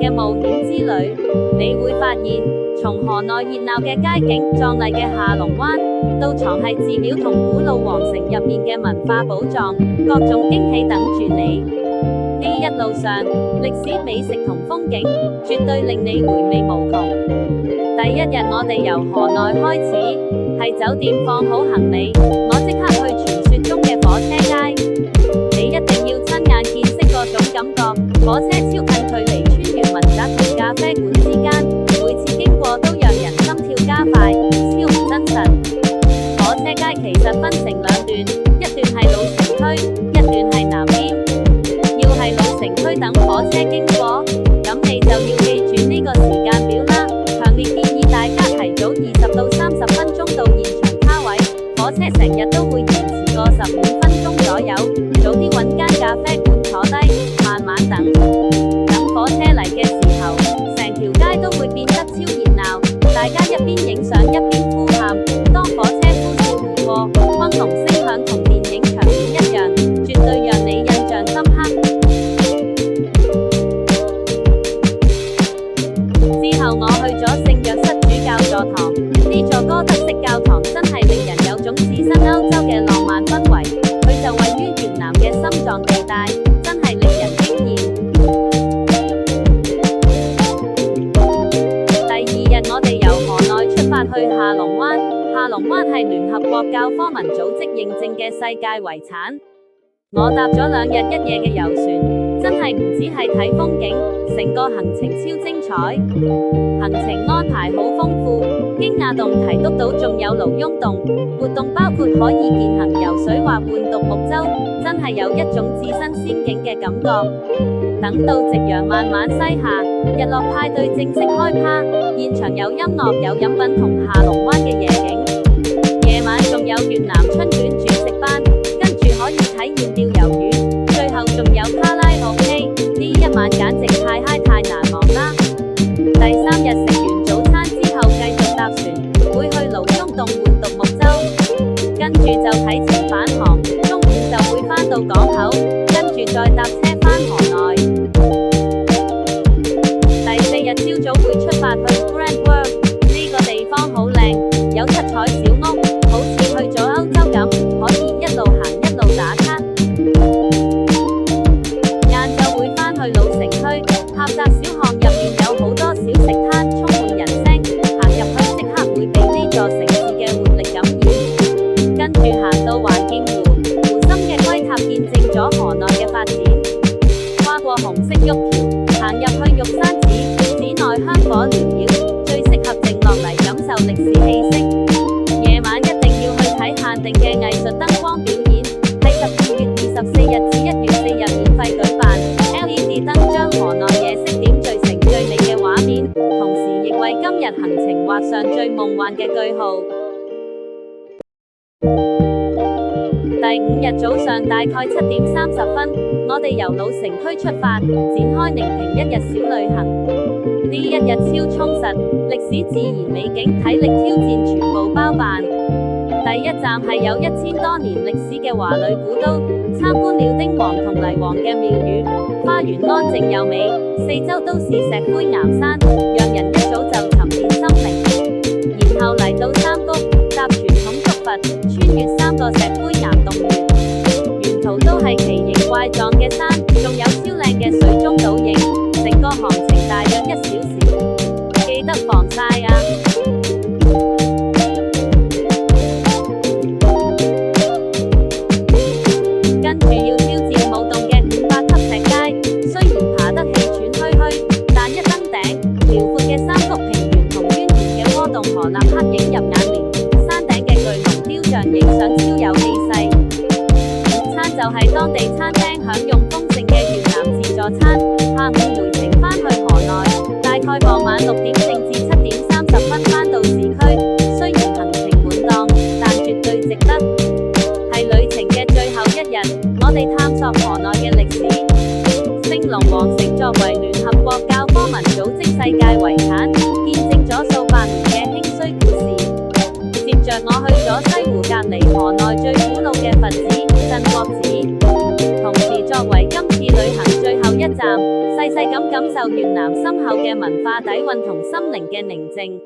嘅冒險之旅。你會發現，從河內熱鬧嘅街景、壯麗嘅下龍灣，到藏喺寺廟同古老皇城入面嘅文化寶藏，各種驚喜等住你。呢一路上，歷史、美食同風景，絕對令你回味無窮。第一日我哋由河內開始，喺酒店放好行李，我即刻去傳說中嘅火車街。你一定要親眼見識嗰種感覺，火車超近距離穿越民宅同咖啡館之間，每次經過都讓人心跳加快，超唔真實。火車街其實分成兩段，一段係老城區，一段係南邊。要係老城區等火車經過，咁你就要記住呢個時間表啦。強烈建議大家提早20到30分鐘到現場卡位，火車成日都會延遲個15分鐘左右，早啲揾間咖啡館坐低，慢慢等。等火車嚟嘅時候，成條街都會變得超熱鬧，大家一邊影相一邊呼喊。當火車呼嘯而過，轟隆聲響同電影場面一樣，絕對讓你印象深刻。之後我去咗聖若瑟主教座堂，呢座哥德式教堂真係令人有種置身歐洲嘅浪漫氛圍。佢就位於越南嘅心臟地帶，真係令人驚豔。第二日我哋由河內出發去下龍灣，下龍灣係聯合國教科文組織認證嘅世界遺產。我搭咗2日1夜嘅遊船，真係唔止係睇風景，成個行程超精彩。行程安排好豐富，驚訝洞提督島仲有盧翁洞，活動包括可以健行游水或玩獨木舟，真係有一種置身仙境嘅感覺。等到夕陽慢慢西下，日落派對正式開趴，現場有音樂、有飲品同下龍灣嘅夜景。夜晚仲有越南春卷煮食班，跟住可以體驗釣魷魚，最後仲有卡拉 OK， 呢一晚簡直太嗨太難忘啦！第3日食完早餐之後繼續搭船，會去盧翁洞玩獨木舟，跟住就啟程返航，中午就會返到港口，跟住再搭車返河內。第4日朝早會出發去 Grand World， 呢個地方好靚，有7彩小屋，好似去咗歐洲咁，可以一路行一路打卡。晏晝會返去老城區，狹窄小巷入面有好多小食攤，充滿人聲，行入去即刻會被呢座城市嘅活力感染。跟住行到環建湖，湖心嘅龜塔見證咗河內嘅發展。跨過紅色玉橋，行入去玉山寺，寺內香火繚繞，最適合靜落嚟感受歷史氣息。夜晚一定要去睇限定嘅藝術燈光表演，係12月24日至1月4日免費舉辦。LED 燈將河內夜色點綴成最美嘅畫面，同時亦為今日行程畫上最夢幻嘅句號。第5日早上大概7點30分，我哋由老城區出發，展開寧平1日小旅行。呢1日超充實，歷史、自然美景、體力挑戰全部包辦。第一站係有1000多年歷史嘅華麗古都，參觀了丁王同黎王嘅廟宇，花園安靜又美，四周都是石灰岩山，讓人一早就沉澱心靈。然後嚟到山谷，搭傳統竹筏，穿越3個石灰岩洞穴，沿途都係奇形怪狀嘅山，仲有超靚嘅水中倒影，成個航程大約1小時，記得防曬啊！跟住要挑戰舞動嘅500級石階，雖然爬得氣喘吁吁，但一登頂，遼闊嘅三幅平原同蜿蜒嘅渦動河立刻映入眼簾，山頂嘅巨龍雕像影相超有氣勢。午餐就係當地餐廳享用豐盛嘅越南自助餐，下午回程返去河內，大概傍晚6點正至7點30分返到市區。雖然行程滿檔，但絕對值得。係旅程嘅最後1日，我哋探索河內嘅歷史。聖龍皇城作為聯合國教科文組織世界遺產，見證咗數百年嘅興衰故事。接着我去咗西湖隔離河內最古老嘅佛寺鎮國寺，同時作為今次旅行最後1站，細細咁感受越南深厚嘅文化底蘊同心靈嘅寧靜。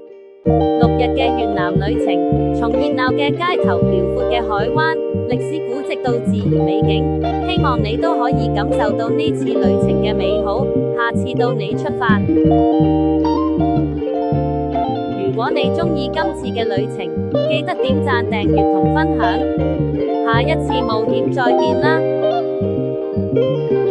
6日嘅越南旅程，從熱鬧嘅街頭、遼闊嘅海灣、歷史古蹟到自然美景，希望你都可以感受到呢次旅程嘅美好。下次到你出發。如果你鍾意今次嘅旅程，記得點讚、訂閱同分享。下一次冒險再見啦！